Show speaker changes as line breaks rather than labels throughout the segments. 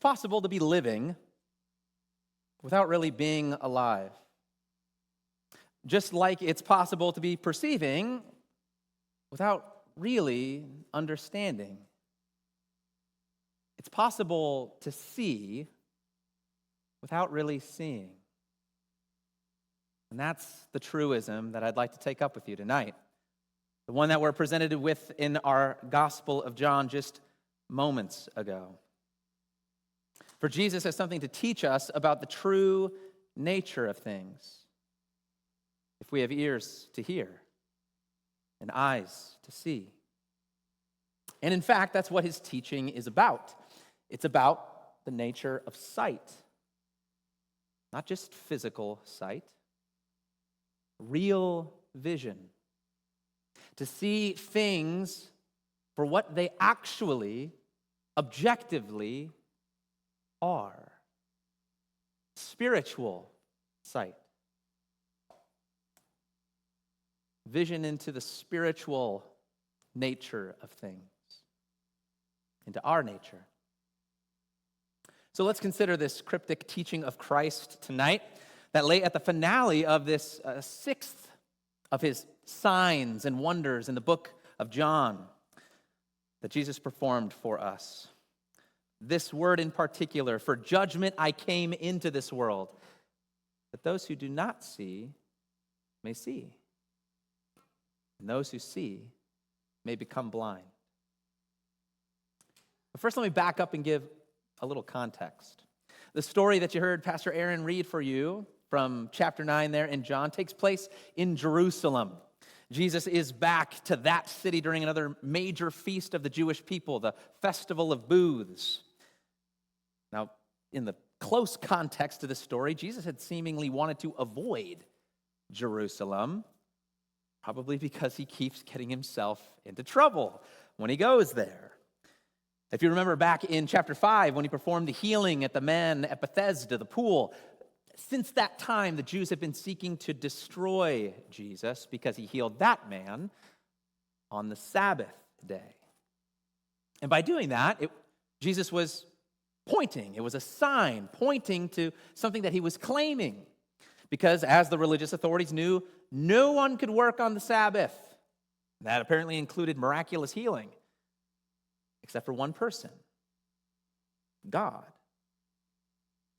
possible to be living without really being alive. Just like it's possible to be perceiving without really understanding. It's possible to see without really seeing. And that's the truism that I'd like to take up with you tonight. The one that we're presented with in our Gospel of John just moments ago. For Jesus has something to teach us about the true nature of things. If we have ears to hear and eyes to see. And in fact, that's what his teaching is about. It's about the nature of sight. Not just physical sight. Real vision. To see things for what they actually, objectively are. Spiritual sight. Vision into the spiritual nature of things. Into our nature. So let's consider this cryptic teaching of Christ tonight that lay at the finale of this sixth of his signs and wonders in the book of John that Jesus performed for us. This word in particular, for judgment I came into this world, that those who do not see may see, and those who see may become blind. But first, let me back up and give a little context. The story that you heard Pastor Aaron read for you from chapter 9 there in John takes place in Jerusalem. Jesus is back to that city during another major feast of the Jewish people, the Festival of Booths. Now, in the close context to this story, Jesus had seemingly wanted to avoid Jerusalem, probably because he keeps getting himself into trouble when he goes there. If you remember back in chapter 5, when he performed the healing at the man at Bethesda, the pool, since that time, the Jews have been seeking to destroy Jesus because he healed that man on the Sabbath day. And by doing that, Jesus was pointing. It was a sign pointing to something that he was claiming. Because as the religious authorities knew, no one could work on the Sabbath. That apparently included miraculous healing. Except for one person, God.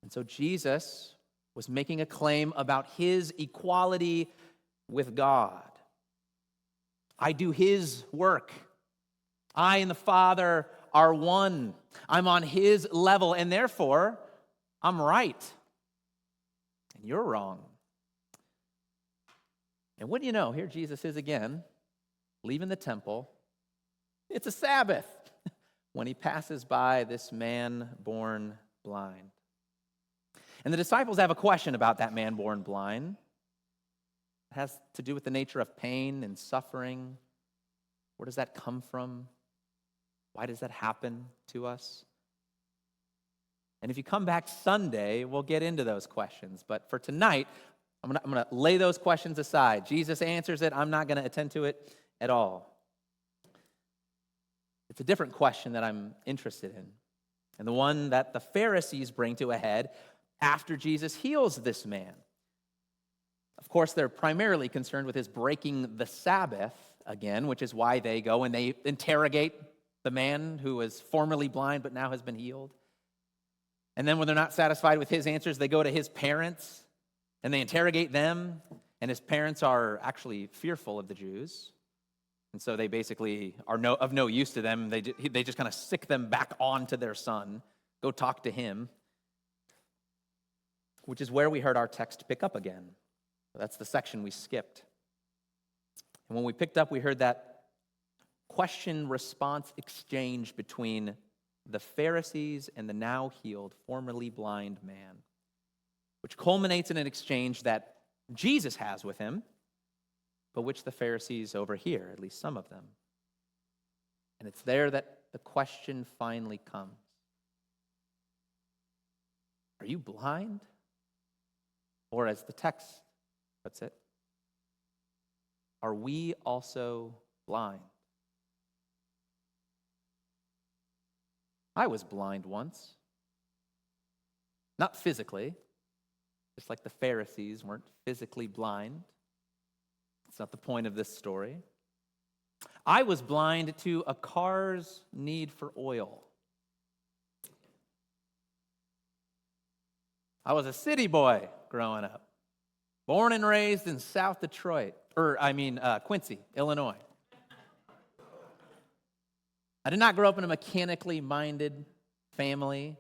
And so Jesus was making a claim about his equality with God. I do his work. I and the Father are one. I'm on his level, and therefore, I'm right. And you're wrong. And what do you know? Here Jesus is again, leaving the temple. It's a Sabbath. When he passes by this man born blind. And the disciples have a question about that man born blind. It has to do with the nature of pain and suffering. Where does that come from? Why does that happen to us? And if you come back Sunday, we'll get into those questions. But for tonight, I'm going to lay those questions aside. Jesus answers it. I'm not going to attend to it at all. It's a different question that I'm interested in, and the one that the Pharisees bring to a head after Jesus heals this man. Of course, they're primarily concerned with his breaking the Sabbath again, which is why they go and they interrogate the man who was formerly blind but now has been healed. And then when they're not satisfied with his answers, they go to his parents and they interrogate them, and his parents are actually fearful of the Jews. And so they basically are of no use to them. They just kind of sick them back onto their son. Go talk to him. Which is where we heard our text pick up again. That's the section we skipped. And when we picked up, we heard that question-response exchange between the Pharisees and the now healed, formerly blind man, which culminates in an exchange that Jesus has with him, but which the Pharisees overhear, at least some of them. And it's there that the question finally comes. Are you blind? Or as the text puts it, are we also blind? I was blind once, Not physically, just like the Pharisees weren't physically blind. It's not the point of this story. I was blind to a car's need for oil. I was a city boy growing up, born and raised in South Detroit, Quincy, Illinois. I did not grow up in a mechanically minded family,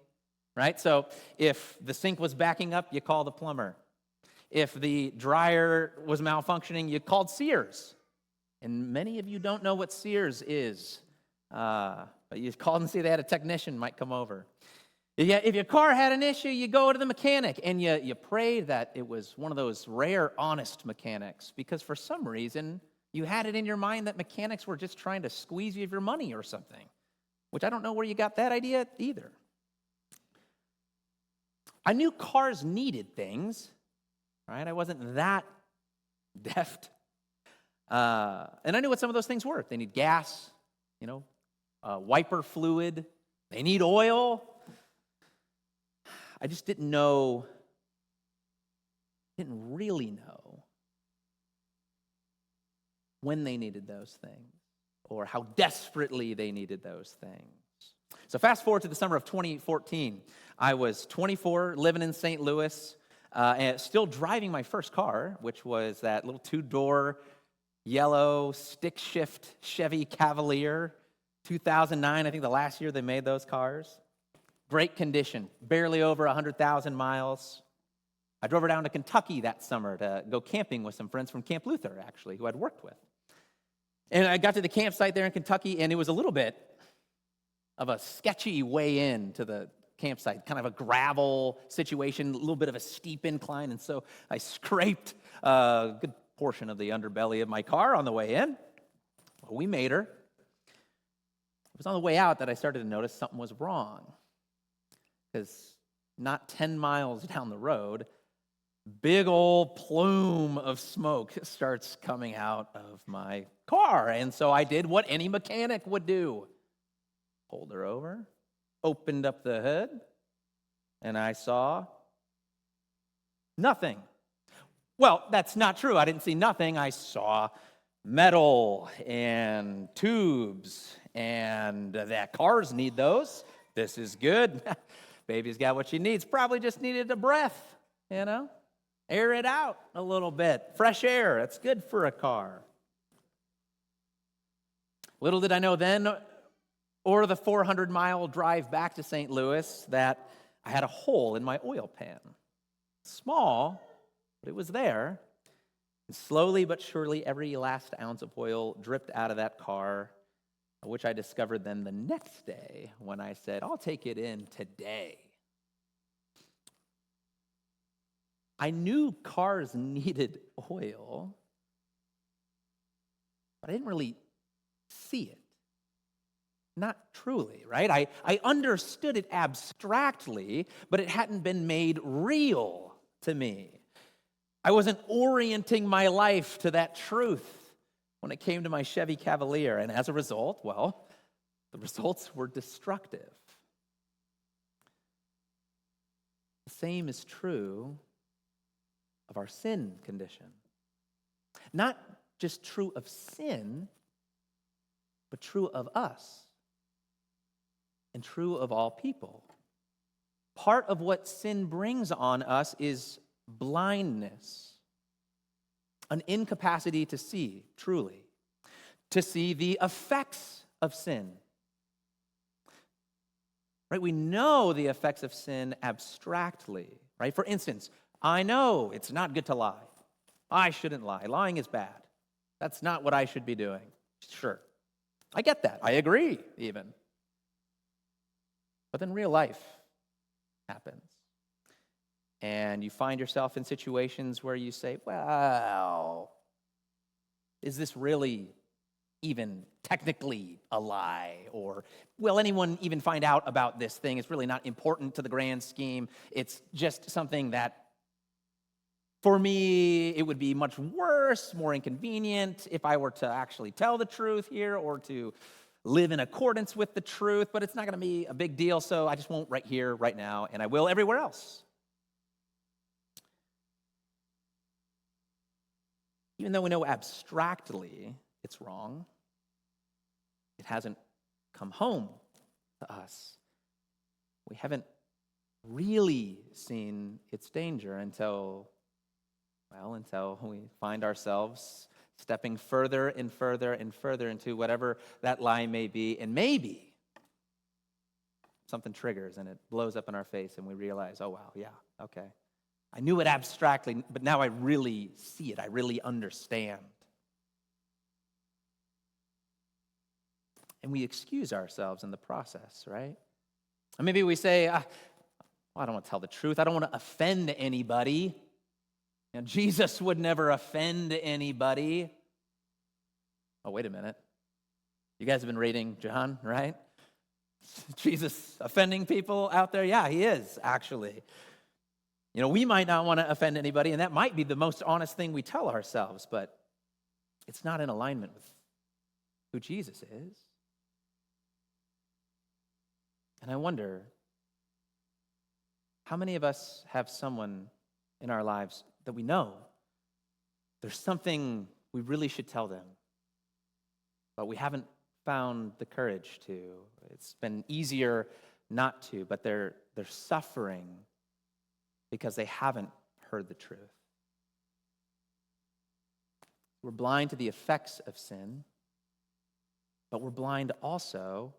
right? So if the sink was backing up, you call the plumber. If the dryer was malfunctioning, you called Sears. And many of you don't know what Sears is. But you called and see they had a technician might come over. If your car had an issue, you go to the mechanic, and you prayed that it was one of those rare, honest mechanics, because for some reason, you had it in your mind that mechanics were just trying to squeeze you of your money or something, which I don't know where you got that idea either. I knew cars needed things, right? I wasn't that deft. And I knew what some of those things were. They need gas, wiper fluid. They need oil. I just didn't really know when they needed those things or how desperately they needed those things. So fast forward to the summer of 2014. I was 24, living in St. Louis, and still driving my first car, which was that little two-door yellow stick shift Chevy Cavalier, 2009, I think the last year they made those cars. Great condition, barely over 100,000 miles. I drove her down to Kentucky that summer to go camping with some friends from Camp Luther, actually, who I'd worked with. And I got to the campsite there in Kentucky, and it was a little bit of a sketchy way in to the campsite, kind of a gravel situation, a little bit of a steep incline, and so I scraped a good portion of the underbelly of my car on the way in. Well, we made her. It was on the way out that I started to notice something was wrong, because not 10 miles down the road, big old plume of smoke starts coming out of my car. And so I did what any mechanic would do. Pulled her over, opened up the hood, and I saw nothing. Well, that's not true. I didn't see nothing. I saw metal and tubes, and that cars need those. This is good. Baby's got what she needs. Probably just needed a breath, Air it out a little bit. Fresh air, that's good for a car. Little did I know then, or the 400-mile drive back to St. Louis, that I had a hole in my oil pan. Small, but it was there. And slowly but surely, every last ounce of oil dripped out of that car, which I discovered then the next day when I said, I'll take it in today. I knew cars needed oil, but I didn't really see it. Not truly, right? I understood it abstractly, but it hadn't been made real to me. I wasn't orienting my life to that truth when it came to my Chevy Cavalier. And as a result, the results were destructive. The same is true of our sin condition. Not just true of sin, but true of us and true of all people. Part of what sin brings on us is blindness, an incapacity to see truly, to see the effects of sin. Right? We know the effects of sin abstractly, right? For instance, I know it's not good to lie. I shouldn't lie. Lying is bad. That's not what I should be doing. Sure. I get that. I agree, even. But then real life happens. And you find yourself in situations where you say, well, is this really even technically a lie? Or will anyone even find out about this thing? It's really not important to the grand scheme. It's just something that, for me, it would be much worse, more inconvenient if I were to actually tell the truth here or to live in accordance with the truth, but it's not going to be a big deal, so I just won't right here, right now, and I will everywhere else. Even though we know abstractly it's wrong, it hasn't come home to us. We haven't really seen its danger until we find ourselves stepping further and further and further into whatever that lie may be, and maybe something triggers and it blows up in our face and we realize, oh wow, yeah, okay. I knew it abstractly, but now I really see it. I really understand. And we excuse ourselves in the process, right? And maybe we say, I don't want to tell the truth. I don't want to offend anybody. Jesus would never offend anybody. Oh, wait a minute. You guys have been reading John, right? Jesus offending people out there? Yeah, he is, actually. We might not want to offend anybody, and that might be the most honest thing we tell ourselves, but it's not in alignment with who Jesus is. And I wonder, how many of us have someone in our lives that we know there's something we really should tell them, but we haven't found the courage to? It's been easier not to, but they're suffering because they haven't heard the truth. We're blind to the effects of sin, but we're blind also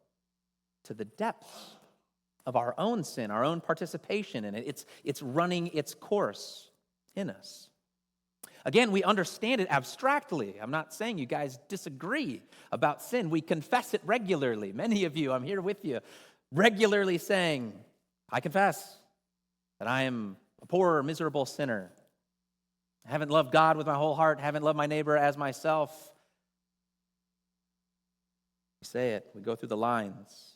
to the depths of our own sin, our own participation in it. It's running its course in us. Again, we understand it abstractly. I'm not saying you guys disagree about sin. We confess it regularly. Many of you, I'm here with you, regularly saying, I confess that I am a poor, miserable sinner. I haven't loved God with my whole heart, haven't loved my neighbor as myself. We say it, we go through the lines.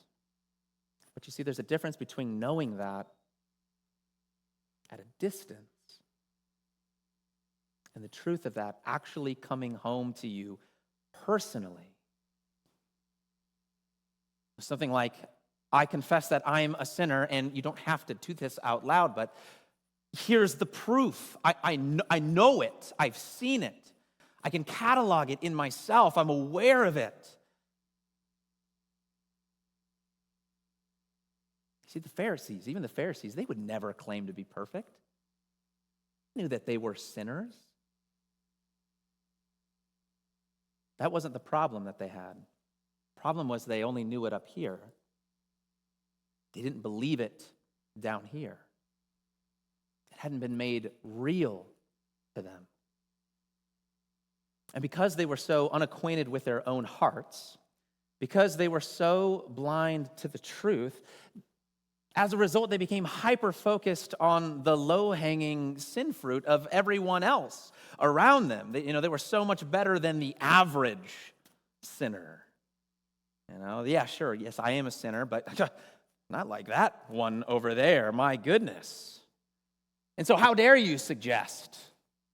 But you see, there's a difference between knowing that at a distance and the truth of that actually coming home to you personally. Something like, I confess that I'm a sinner, and you don't have to do this out loud, but here's the proof. I know it. I've seen it. I can catalog it in myself. I'm aware of it. See, even the Pharisees, they would never claim to be perfect. They knew that they were sinners. That wasn't the problem that they had. The problem was they only knew it up here. They didn't believe it down here. It hadn't been made real to them. And because they were so unacquainted with their own hearts, because they were so blind to the truth, as a result, they became hyper-focused on the low-hanging sin fruit of everyone else around them. They were so much better than the average sinner. Yeah, sure, yes, I am a sinner, but not like that one over there, my goodness. And so how dare you suggest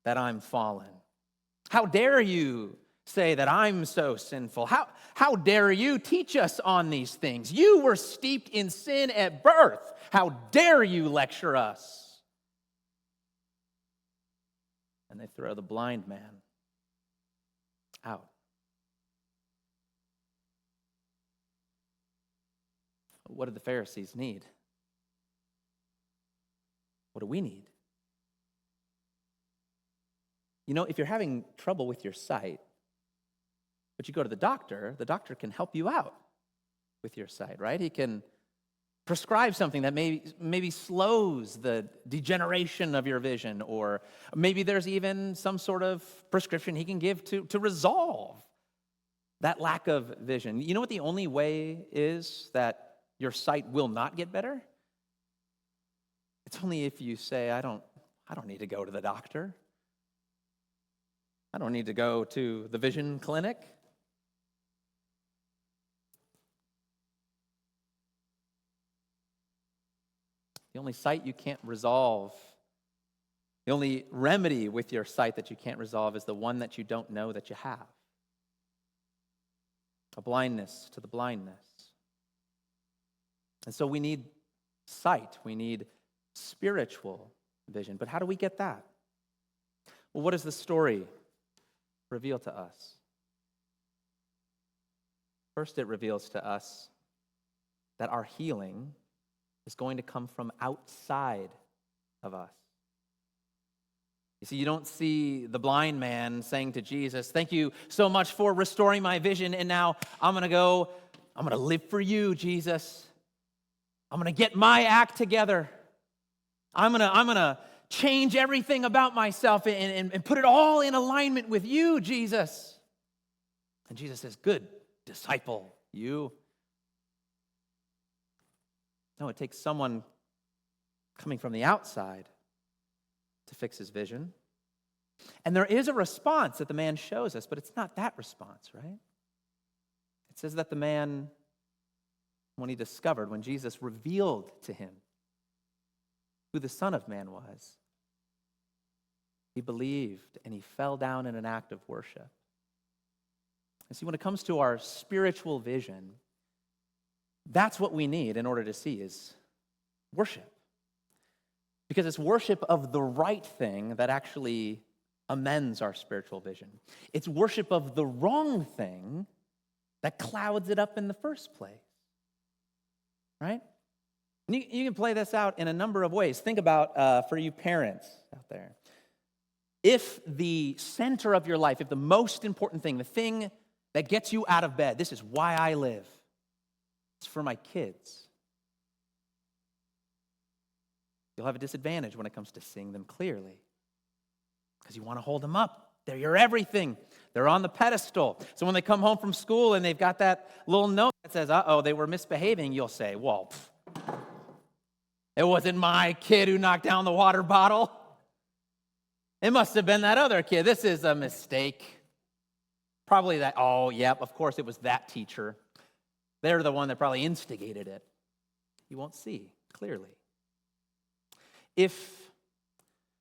that I'm fallen? How dare you say that I'm so sinful? How dare you teach us on these things? You were steeped in sin at birth. How dare you lecture us? And they throw the blind man out. What did the Pharisees need? What do we need? If you're having trouble with your sight, but you go to the doctor can help you out with your sight, right? He can prescribe something that maybe slows the degeneration of your vision, or maybe there's even some sort of prescription he can give to resolve that lack of vision. You know what the only way is that your sight will not get better? It's only if you say, I don't need to go to the doctor. I don't need to go to the vision clinic. The only sight you can't resolve, the only remedy with your sight that you can't resolve is the one that you don't know that you have. A blindness to the blindness. And so we need sight. We need spiritual vision. But how do we get that? Well, what does the story reveal to us? First, it reveals to us that our healing is going to come from outside of us. You see, you don't see the blind man saying to Jesus, "Thank you so much for restoring my vision, and now I'm going to live for you, Jesus. I'm going to get my act together. I'm going to change everything about myself and put it all in alignment with you, Jesus." And Jesus says, "Good disciple, you." No, it takes someone coming from the outside to fix his vision. And there is a response that the man shows us, but it's not that response, right? It says that the man, when Jesus revealed to him who the Son of Man was, he believed and he fell down in an act of worship. And see, when it comes to our spiritual vision, that's what we need in order to see is worship. Because it's worship of the right thing that actually amends our spiritual vision. It's worship of the wrong thing that clouds it up in the first place. Right? You can play this out in a number of ways. Think about, for you parents out there, if the center of your life, if the most important thing, the thing that gets you out of bed, this is why I live, it's for my kids, you'll have a disadvantage when it comes to seeing them clearly because you want to hold them up. They're your everything. They're on the pedestal. So when they come home from school and they've got that little note that says, "Uh-oh, they were misbehaving," you'll say, "Well, it wasn't my kid who knocked down the water bottle. It must have been that other kid. This is a mistake. Probably that, oh, yep, of course it was that teacher. They're the one that probably instigated it." You won't see clearly. If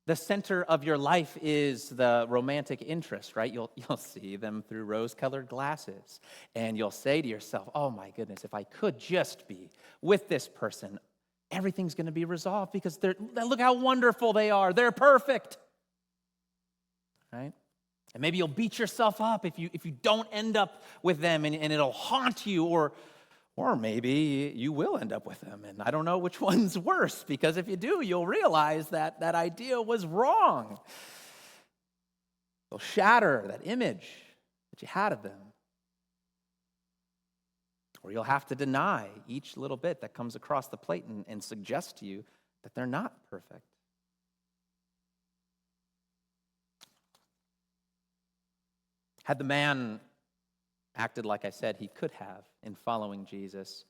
the center of your life is the romantic interest, right? You'll see them through rose-colored glasses. And you'll say to yourself, "Oh my goodness, if I could just be with this person, everything's going to be resolved because look how wonderful they are. They're perfect." Right? And maybe you'll beat yourself up if you don't end up with them and it'll haunt you, or maybe you will end up with them. And I don't know which one's worse, because if you do, you'll realize that idea was wrong. They'll shatter that image that you had of them. Or you'll have to deny each little bit that comes across the plate and suggest to you that they're not perfect. Had the man acted like I said he could have in following Jesus,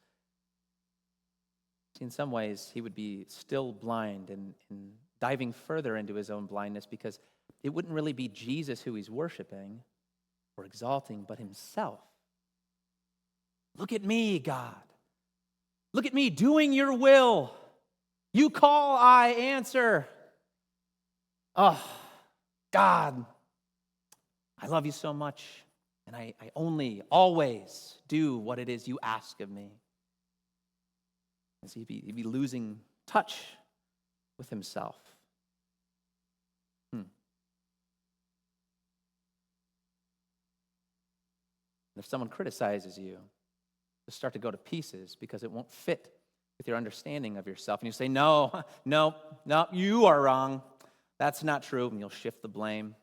in some ways he would be still blind and diving further into his own blindness, because it wouldn't really be Jesus who he's worshiping or exalting, but himself. "Look at me, God. Look at me doing your will. You call, I answer. Oh, God, I love you so much, and I only, always do what it is you ask of me." And so he'd be losing touch with himself. And if someone criticizes you, you'll start to go to pieces because it won't fit with your understanding of yourself. And you say, no, you are wrong. That's not true. And you'll shift the blame,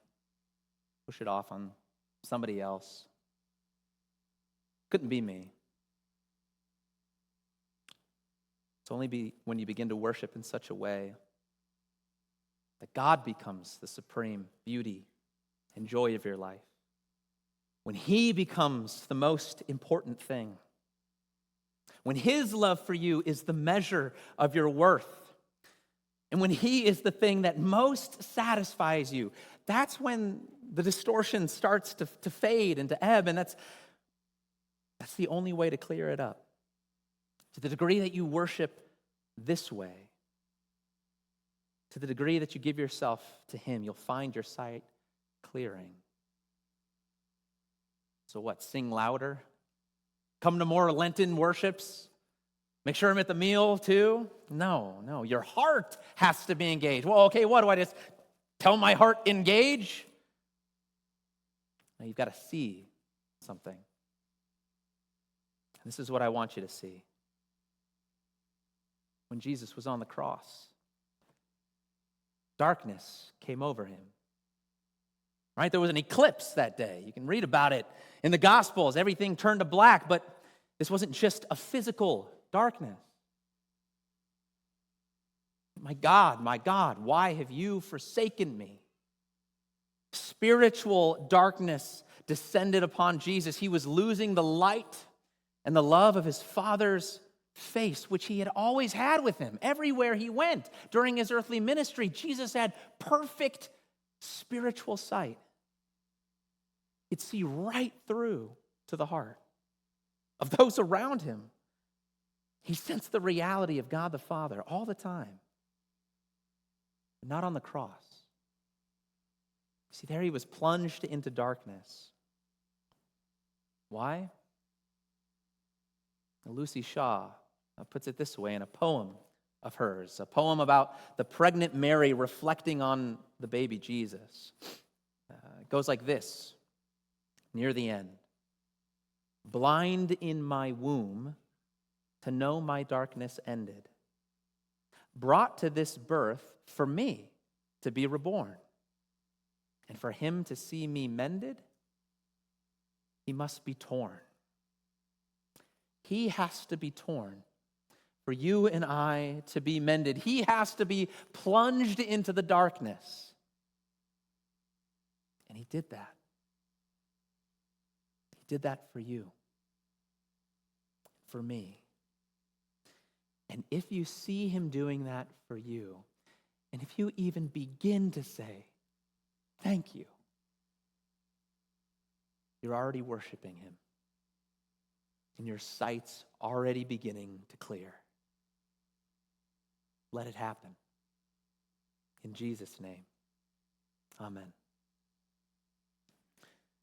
push it off on somebody else. Couldn't be me. It's only when you begin to worship in such a way that God becomes the supreme beauty and joy of your life. When he becomes the most important thing. When his love for you is the measure of your worth. And when he is the thing that most satisfies you, that's when the distortion starts to fade and to ebb, and that's the only way to clear it up. To the degree that you worship this way, to the degree that you give yourself to him, you'll find your sight clearing. So what, sing louder? Come to more Lenten worships? Make sure I'm at the meal too? No, your heart has to be engaged. Well, okay, what do I just tell my heart engage? Now you've got to see something. And this is what I want you to see. When Jesus was on the cross, darkness came over him. Right? There was an eclipse that day. You can read about it in the Gospels. Everything turned to black, but this wasn't just a physical darkness. My God, why have you forsaken me? Spiritual darkness descended upon Jesus. He was losing the light and the love of his Father's face, which he had always had with him. Everywhere he went during his earthly ministry, Jesus had perfect spiritual sight. He'd see right through to the heart of those around him. He sensed the reality of God the Father all the time, but not on the cross. See, there he was plunged into darkness. Why? Lucy Shaw puts it this way in a poem of hers, a poem about the pregnant Mary reflecting on the baby Jesus. It goes like this, near the end. Blind in my womb to know my darkness ended, brought to this birth for me to be reborn, and for him to see me mended, he must be torn. He has to be torn for you and I to be mended. He has to be plunged into the darkness. And he did that. He did that for you, for me. And if you see him doing that for you, and if you even begin to say, thank you, you're already worshiping him. And your sight's already beginning to clear. Let it happen. In Jesus' name, amen.